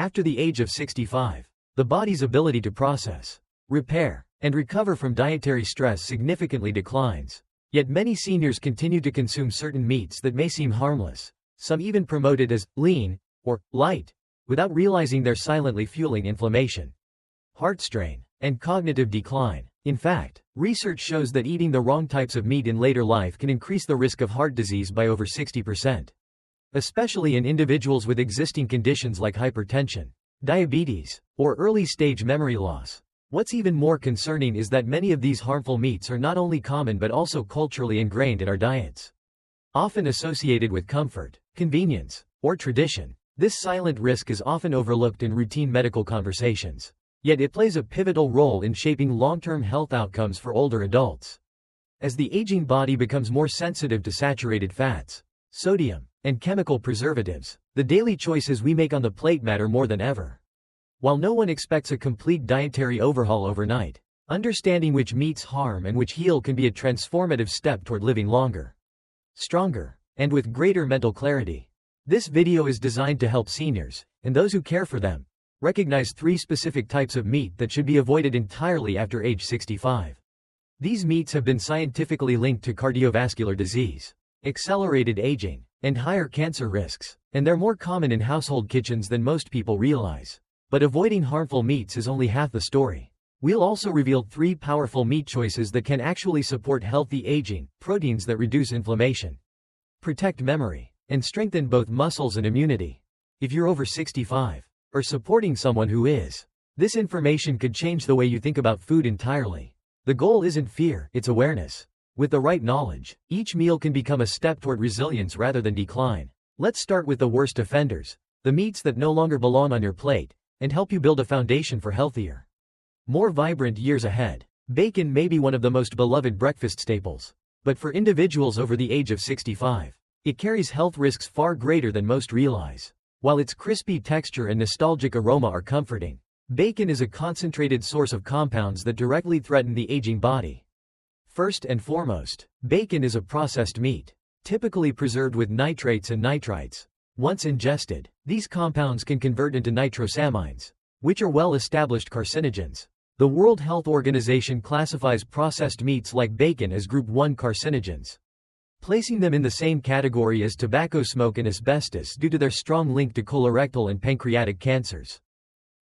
After the age of 65, the body's ability to process, repair, and recover from dietary stress significantly declines. Yet many seniors continue to consume certain meats that may seem harmless, some even promoted as lean or light, without realizing they're silently fueling inflammation, heart strain, and cognitive decline. In fact, research shows that eating the wrong types of meat in later life can increase the risk of heart disease by over 60%, especially in individuals with existing conditions like hypertension, diabetes, or early-stage memory loss. What's even more concerning is that many of these harmful meats are not only common but also culturally ingrained in our diets. Often associated with comfort, convenience, or tradition, this silent risk is often overlooked in routine medical conversations. Yet it plays a pivotal role in shaping long-term health outcomes for older adults. As the aging body becomes more sensitive to saturated fats, sodium, and chemical preservatives, the daily choices we make on the plate matter more than ever. While no one expects a complete dietary overhaul overnight, understanding which meats harm and which heal can be a transformative step toward living longer, stronger, and with greater mental clarity. This video is designed to help seniors, and those who care for them, recognize 3 specific types of meat that should be avoided entirely after age 65. These meats have been scientifically linked to cardiovascular disease, accelerated aging, and higher cancer risks, and they're more common in household kitchens than most people realize. But avoiding harmful meats is only half the story. We'll also reveal 3 powerful meat choices that can actually support healthy aging, proteins that reduce inflammation, protect memory, and strengthen both muscles and immunity. If you're over 65, or supporting someone who is, this information could change the way you think about food entirely. The goal isn't fear, it's awareness. With the right knowledge, each meal can become a step toward resilience rather than decline. Let's start with the worst offenders, the meats that no longer belong on your plate, and help you build a foundation for healthier, more vibrant years ahead. Bacon may be one of the most beloved breakfast staples, but for individuals over the age of 65, it carries health risks far greater than most realize. While its crispy texture and nostalgic aroma are comforting, bacon is a concentrated source of compounds that directly threaten the aging body. First and foremost, bacon is a processed meat, typically preserved with nitrates and nitrites. Once ingested, these compounds can convert into nitrosamines, which are well-established carcinogens. The World Health Organization classifies processed meats like bacon as Group 1 carcinogens, placing them in the same category as tobacco smoke and asbestos due to their strong link to colorectal and pancreatic cancers.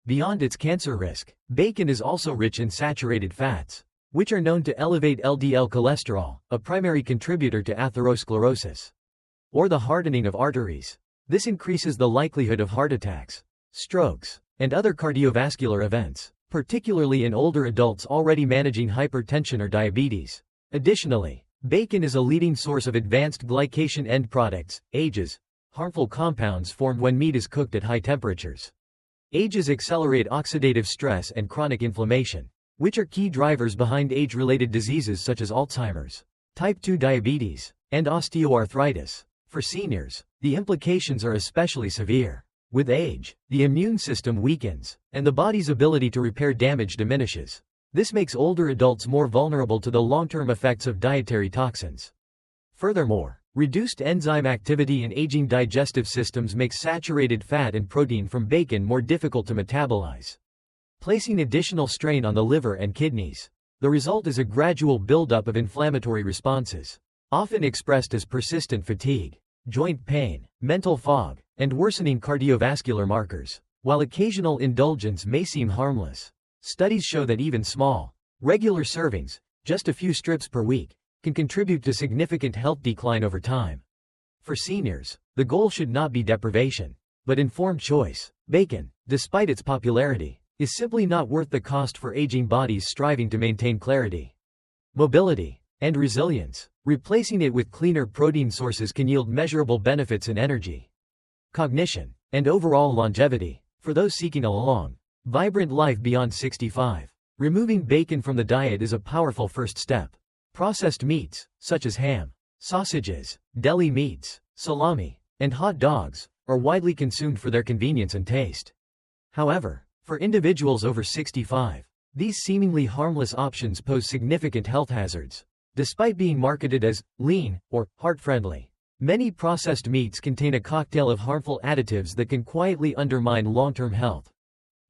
Beyond its cancer risk, bacon is also rich in saturated fats, which are known to elevate LDL cholesterol, a primary contributor to atherosclerosis, or the hardening of arteries. This increases the likelihood of heart attacks, strokes, and other cardiovascular events, particularly in older adults already managing hypertension or diabetes. Additionally, bacon is a leading source of advanced glycation end products, AGEs, harmful compounds formed when meat is cooked at high temperatures. AGEs accelerate oxidative stress and chronic inflammation, which are key drivers behind age-related diseases such as Alzheimer's, type 2 diabetes, and osteoarthritis. For seniors, the implications are especially severe. With age, the immune system weakens, and the body's ability to repair damage diminishes. This makes older adults more vulnerable to the long-term effects of dietary toxins. Furthermore, reduced enzyme activity in aging digestive systems makes saturated fat and protein from bacon more difficult to metabolize, placing additional strain on the liver and kidneys. The result is a gradual buildup of inflammatory responses, often expressed as persistent fatigue, joint pain, mental fog, and worsening cardiovascular markers. While occasional indulgence may seem harmless, studies show that even small, regular servings, just a few strips per week, can contribute to significant health decline over time. For seniors, the goal should not be deprivation, but informed choice. Bacon, despite its popularity, is simply not worth the cost for aging bodies striving to maintain clarity, mobility, and resilience. Replacing it with cleaner protein sources can yield measurable benefits in energy, cognition, and overall longevity. For those seeking a long, vibrant life beyond 65, removing bacon from the diet is a powerful first step. Processed meats, such as ham, sausages, deli meats, salami, and hot dogs, are widely consumed for their convenience and taste. However, for individuals over 65, these seemingly harmless options pose significant health hazards. Despite being marketed as lean or heart-friendly, Many processed meats contain a cocktail of harmful additives that can quietly undermine long-term health.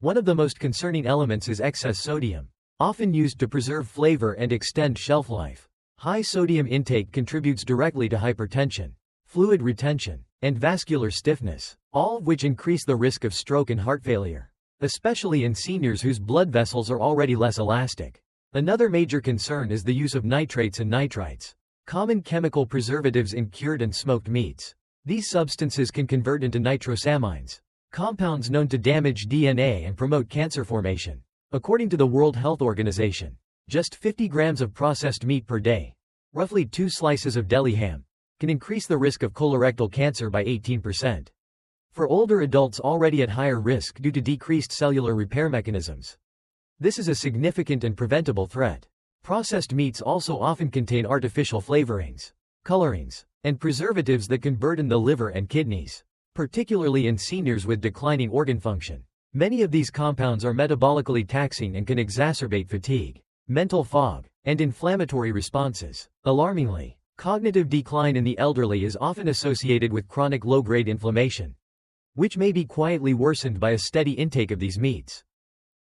One of the most concerning elements is excess sodium, often used to preserve flavor and extend shelf life. High sodium intake contributes directly to hypertension, fluid retention, and vascular stiffness, all of which increase the risk of stroke and heart failure, especially in seniors whose blood vessels are already less elastic. Another major concern is the use of nitrates and nitrites, common chemical preservatives in cured and smoked meats. These substances can convert into nitrosamines, compounds known to damage DNA and promote cancer formation. According to the World Health Organization, just 50 grams of processed meat per day, roughly 2 slices of deli ham, can increase the risk of colorectal cancer by 18%. For older adults already at higher risk due to decreased cellular repair mechanisms, this is a significant and preventable threat. Processed meats also often contain artificial flavorings, colorings, and preservatives that can burden the liver and kidneys, particularly in seniors with declining organ function. Many of these compounds are metabolically taxing and can exacerbate fatigue, mental fog, and inflammatory responses. Alarmingly, cognitive decline in the elderly is often associated with chronic low-grade inflammation, which may be quietly worsened by a steady intake of these meats.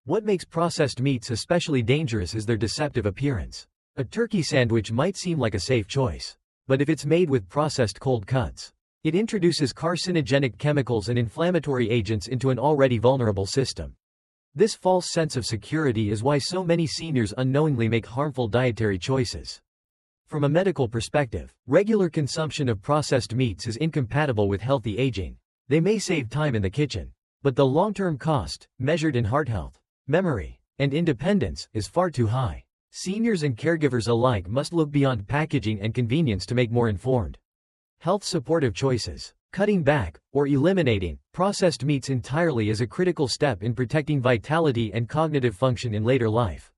What makes processed meats especially dangerous is their deceptive appearance. A turkey sandwich might seem like a safe choice, but if it's made with processed cold cuts, it introduces carcinogenic chemicals and inflammatory agents into an already vulnerable system. This false sense of security is why so many seniors unknowingly make harmful dietary choices. From a medical perspective, regular consumption of processed meats is incompatible with healthy aging. They may save time in the kitchen, but the long-term cost, measured in heart health, memory, and independence, is far too high. Seniors and caregivers alike must look beyond packaging and convenience to make more informed, health-supportive choices. Cutting back, or eliminating, processed meats entirely is a critical step in protecting vitality and cognitive function in later life.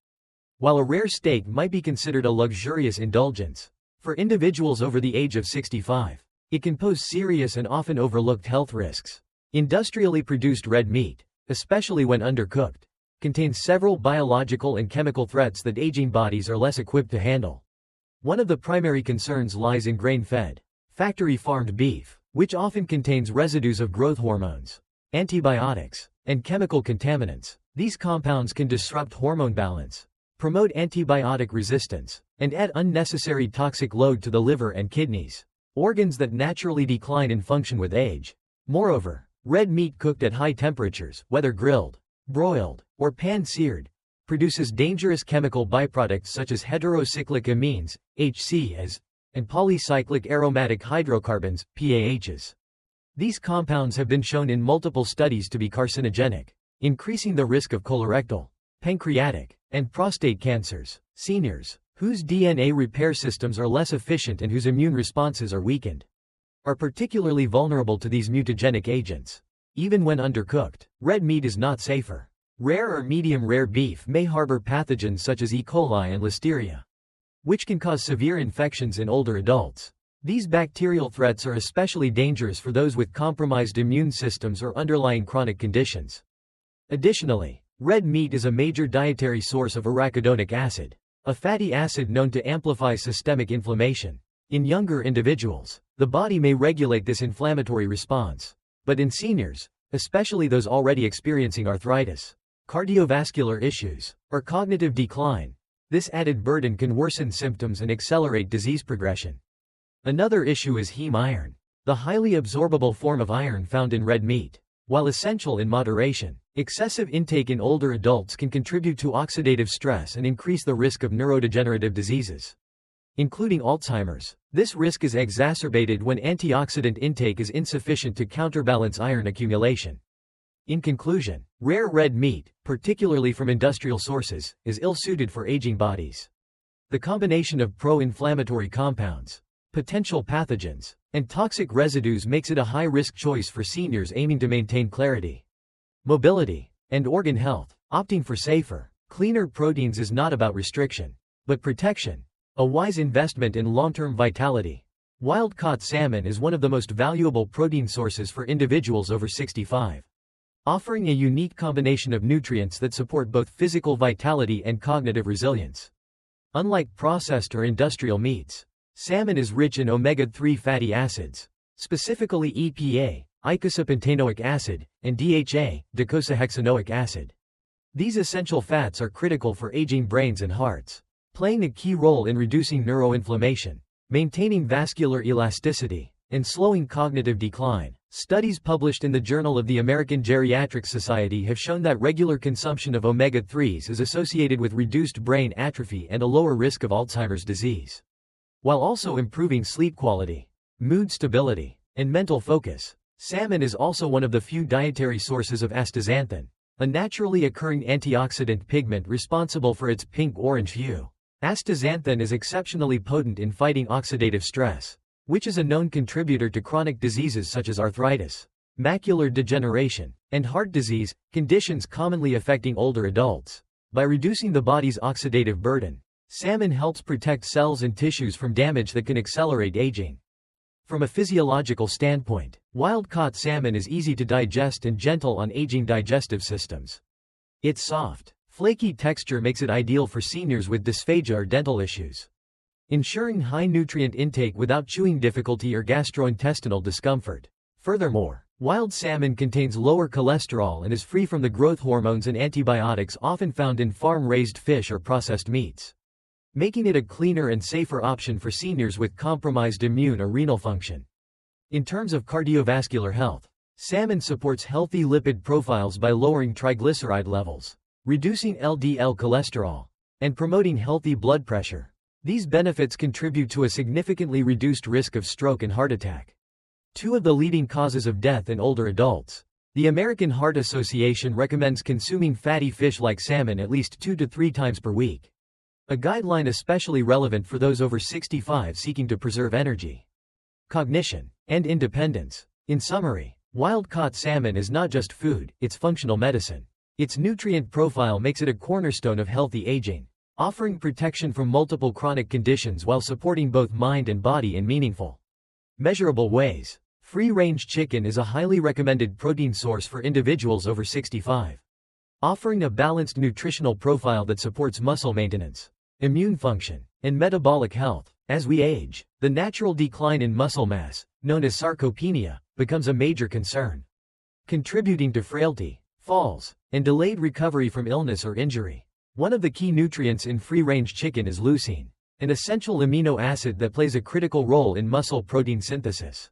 While a rare steak might be considered a luxurious indulgence, for individuals over the age of 65, it can pose serious and often overlooked health risks. Industrially produced red meat, especially when undercooked, contains several biological and chemical threats that aging bodies are less equipped to handle. One of the primary concerns lies in grain-fed, factory-farmed beef, which often contains residues of growth hormones, antibiotics, and chemical contaminants. These compounds can disrupt hormone balance, promote antibiotic resistance, and add unnecessary toxic load to the liver and kidneys, organs that naturally decline in function with age. Moreover, red meat cooked at high temperatures, whether grilled, broiled, or pan-seared, produces dangerous chemical byproducts such as heterocyclic amines, HCAs, and polycyclic aromatic hydrocarbons, PAHs. These compounds have been shown in multiple studies to be carcinogenic, increasing the risk of colorectal, pancreatic, and prostate cancers. Seniors, whose DNA repair systems are less efficient and whose immune responses are weakened, are particularly vulnerable to these mutagenic agents. Even when undercooked, red meat is not safer. Rare or medium-rare beef may harbor pathogens such as E. coli and listeria, which can cause severe infections in older adults. These bacterial threats are especially dangerous for those with compromised immune systems or underlying chronic conditions. Additionally, red meat is a major dietary source of arachidonic acid, a fatty acid known to amplify systemic inflammation. In younger individuals, the body may regulate this inflammatory response, but in seniors, especially those already experiencing arthritis, cardiovascular issues, or cognitive decline, this added burden can worsen symptoms and accelerate disease progression. Another issue is heme iron, the highly absorbable form of iron found in red meat. While essential in moderation, excessive intake in older adults can contribute to oxidative stress and increase the risk of neurodegenerative diseases, including Alzheimer's. This risk is exacerbated when antioxidant intake is insufficient to counterbalance iron accumulation. In conclusion, rare red meat, particularly from industrial sources, is ill-suited for aging bodies. The combination of pro-inflammatory compounds, potential pathogens, and toxic residues makes it a high-risk choice for seniors aiming to maintain clarity, mobility, and organ health. Opting for safer, cleaner proteins is not about restriction, but protection, a wise investment in long-term vitality. Wild-caught salmon is one of the most valuable protein sources for individuals over 65. Offering a unique combination of nutrients that support both physical vitality and cognitive resilience. Unlike processed or industrial meats, Salmon is rich in omega-3 fatty acids, specifically EPA, eicosapentaenoic acid, and DHA, docosahexaenoic acid. These essential fats are critical for aging brains and hearts, playing a key role in reducing neuroinflammation, maintaining vascular elasticity, and slowing cognitive decline. Studies published in the Journal of the American Geriatric Society have shown that regular consumption of omega-3s is associated with reduced brain atrophy and a lower risk of Alzheimer's disease, while also improving sleep quality, mood stability, and mental focus. Salmon is also one of the few dietary sources of astaxanthin, a naturally occurring antioxidant pigment responsible for its pink-orange hue. Astaxanthin is exceptionally potent in fighting oxidative stress, which is a known contributor to chronic diseases such as arthritis, macular degeneration, and heart disease, conditions commonly affecting older adults. By reducing the body's oxidative burden, salmon helps protect cells and tissues from damage that can accelerate aging. From a physiological standpoint, wild-caught salmon is easy to digest and gentle on aging digestive systems. Its soft, flaky texture makes it ideal for seniors with dysphagia or dental issues, ensuring high nutrient intake without chewing difficulty or gastrointestinal discomfort. Furthermore, wild salmon contains lower cholesterol and is free from the growth hormones and antibiotics often found in farm-raised fish or processed meats, making it a cleaner and safer option for seniors with compromised immune or renal function. In terms of cardiovascular health, salmon supports healthy lipid profiles by lowering triglyceride levels, reducing LDL cholesterol, and promoting healthy blood pressure. These benefits contribute to a significantly reduced risk of stroke and heart attack, two of the leading causes of death in older adults. The American Heart Association recommends consuming fatty fish like salmon at least 2 to 3 times per week, a guideline especially relevant for those over 65 seeking to preserve energy, cognition, and independence. In summary, wild-caught salmon is not just food, it's functional medicine. Its nutrient profile makes it a cornerstone of healthy aging, offering protection from multiple chronic conditions while supporting both mind and body in meaningful, measurable ways. Free-range chicken is a highly recommended protein source for individuals over 65, offering a balanced nutritional profile that supports muscle maintenance, immune function, and metabolic health. As we age, the natural decline in muscle mass, known as sarcopenia, becomes a major concern, contributing to frailty, falls, and delayed recovery from illness or injury. One of the key nutrients in free-range chicken is leucine, an essential amino acid that plays a critical role in muscle protein synthesis.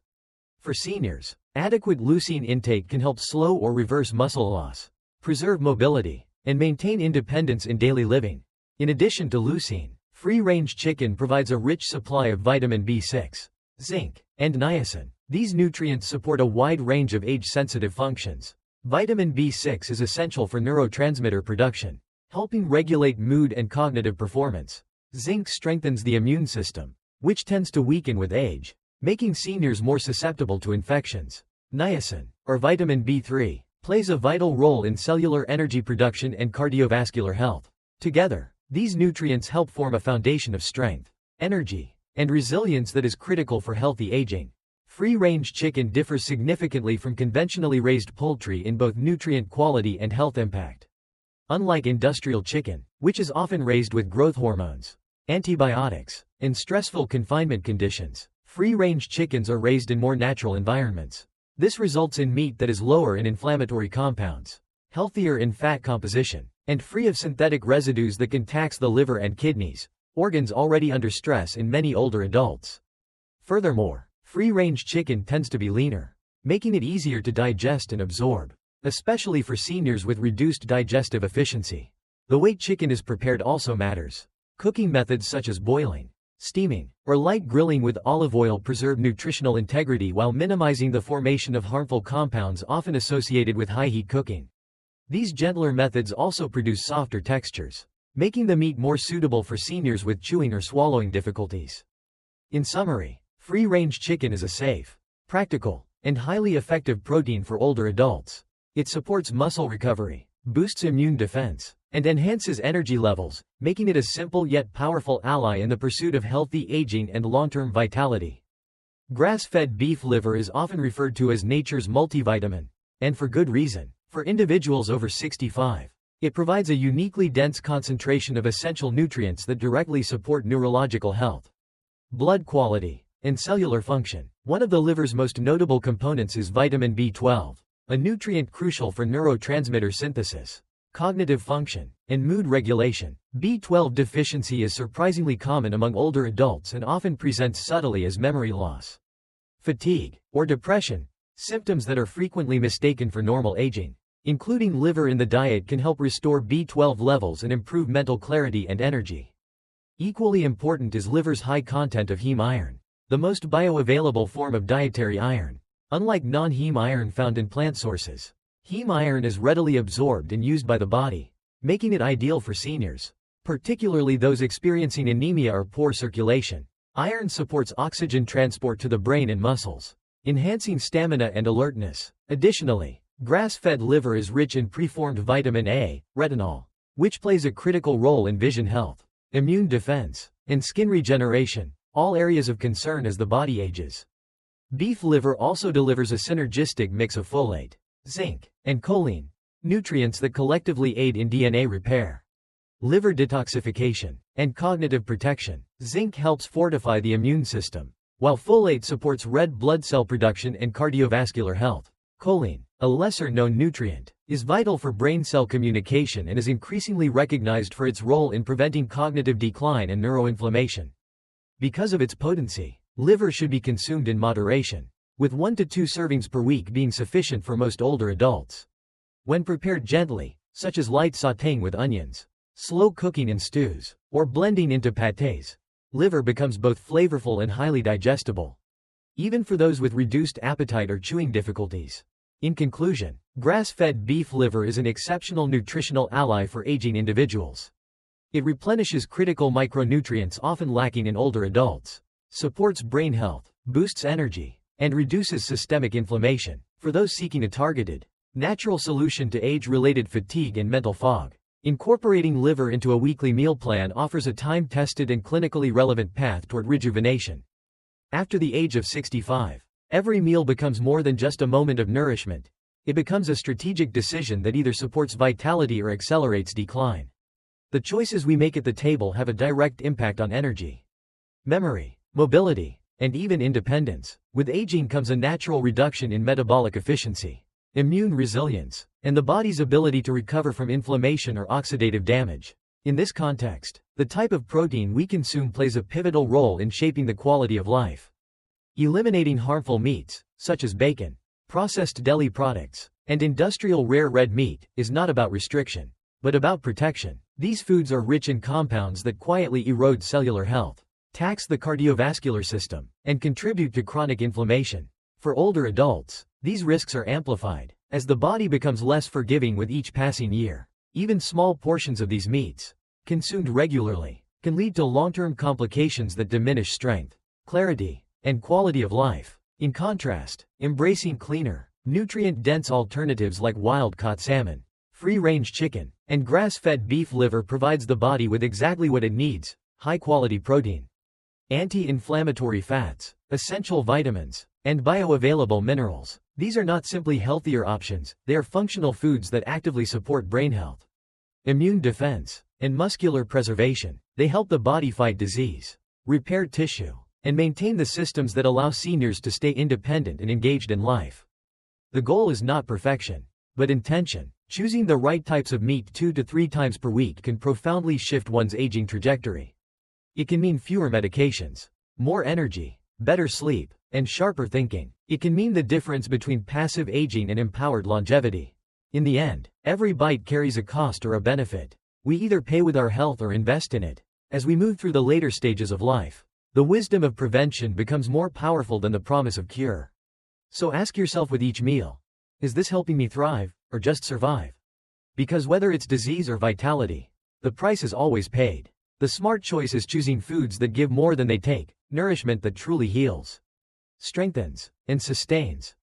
For seniors, adequate leucine intake can help slow or reverse muscle loss, preserve mobility, and maintain independence in daily living. In addition to leucine, free-range chicken provides a rich supply of vitamin B6, zinc, and niacin. These nutrients support a wide range of age-sensitive functions. Vitamin B6 is essential for neurotransmitter production, helping regulate mood and cognitive performance. Zinc strengthens the immune system, which tends to weaken with age, making seniors more susceptible to infections. Niacin, or vitamin B3, plays a vital role in cellular energy production and cardiovascular health. Together, these nutrients help form a foundation of strength, energy, and resilience that is critical for healthy aging. Free-range chicken differs significantly from conventionally raised poultry in both nutrient quality and health impact. Unlike industrial chicken, which is often raised with growth hormones, antibiotics, and stressful confinement conditions, free-range chickens are raised in more natural environments. This results in meat that is lower in inflammatory compounds, healthier in fat composition, and free of synthetic residues that can tax the liver and kidneys, organs already under stress in many older adults. Furthermore, free-range chicken tends to be leaner, making it easier to digest and absorb, especially for seniors with reduced digestive efficiency. The way chicken is prepared also matters. Cooking methods such as boiling, steaming, or light grilling with olive oil preserve nutritional integrity while minimizing the formation of harmful compounds often associated with high-heat cooking. These gentler methods also produce softer textures, making the meat more suitable for seniors with chewing or swallowing difficulties. In summary, free-range chicken is a safe, practical, and highly effective protein for older adults. It supports muscle recovery, boosts immune defense, and enhances energy levels, making it a simple yet powerful ally in the pursuit of healthy aging and long-term vitality. Grass-fed beef liver is often referred to as nature's multivitamin, and for good reason. For individuals over 65, it provides a uniquely dense concentration of essential nutrients that directly support neurological health. blood quality, and cellular function. One of the liver's most notable components is vitamin B12, a nutrient crucial for neurotransmitter synthesis, cognitive function, and mood regulation. B12 deficiency is surprisingly common among older adults and often presents subtly as memory loss, fatigue, or depression, symptoms that are frequently mistaken for normal aging. Including liver in the diet can help restore B12 levels and improve mental clarity and energy. Equally important is liver's high content of heme iron, the most bioavailable form of dietary iron. Unlike non-heme iron found in plant sources, heme iron is readily absorbed and used by the body, making it ideal for seniors, particularly those experiencing anemia or poor circulation. Iron supports oxygen transport to the brain and muscles, enhancing stamina and alertness. Additionally, grass-fed liver is rich in preformed vitamin A, retinol, which plays a critical role in vision health, immune defense, and skin regeneration, all areas of concern as the body ages. Beef liver also delivers a synergistic mix of folate, zinc, and choline, nutrients that collectively aid in DNA repair, liver detoxification, and cognitive protection. Zinc helps fortify the immune system, while folate supports red blood cell production and cardiovascular health. Choline, a lesser-known nutrient, is vital for brain cell communication and is increasingly recognized for its role in preventing cognitive decline and neuroinflammation. Because of its potency, liver should be consumed in moderation, with 1 to 2 servings per week being sufficient for most older adults. When prepared gently, such as light sautéing with onions, slow cooking in stews, or blending into pâtés, liver becomes both flavorful and highly digestible, even for those with reduced appetite or chewing difficulties. In conclusion, grass-fed beef liver is an exceptional nutritional ally for aging individuals. It replenishes critical micronutrients often lacking in older adults, supports brain health, boosts energy, and reduces systemic inflammation. For those seeking a targeted, natural solution to age-related fatigue and mental fog, incorporating liver into a weekly meal plan offers a time-tested and clinically relevant path toward rejuvenation. After the age of 65, every meal becomes more than just a moment of nourishment. It becomes a strategic decision that either supports vitality or accelerates decline. The choices we make at the table have a direct impact on energy, memory, mobility, and even independence. With aging comes a natural reduction in metabolic efficiency, immune resilience, and the body's ability to recover from inflammation or oxidative damage. In this context, the type of protein we consume plays a pivotal role in shaping the quality of life. Eliminating harmful meats, such as bacon, processed deli products, and industrial rare red meat, is not about restriction, but about protection. These foods are rich in compounds that quietly erode cellular health, tax the cardiovascular system, and contribute to chronic inflammation. For older adults, these risks are amplified, as the body becomes less forgiving with each passing year. Even small portions of these meats, consumed regularly, can lead to long-term complications that diminish strength, clarity, and quality of life. In contrast, embracing cleaner, nutrient-dense alternatives like wild-caught salmon, free-range chicken, and grass-fed beef liver provides the body with exactly what it needs: high-quality protein, anti-inflammatory fats, essential vitamins, and bioavailable minerals. These are not simply healthier options, they are functional foods that actively support brain health, immune defense, and muscular preservation. They help the body fight disease, repair tissue, and maintain the systems that allow seniors to stay independent and engaged in life. The goal is not perfection, but intention. Choosing the right types of meat 2 to 3 times per week can profoundly shift one's aging trajectory. It can mean fewer medications, more energy, better sleep, and sharper thinking. It can mean the difference between passive aging and empowered longevity. In the end, every bite carries a cost or a benefit. We either pay with our health or invest in it. As we move through the later stages of life, the wisdom of prevention becomes more powerful than the promise of cure. So ask yourself with each meal, is this helping me thrive, or just survive? Because whether it's disease or vitality, the price is always paid. The smart choice is choosing foods that give more than they take, nourishment that truly heals, strengthens, and sustains.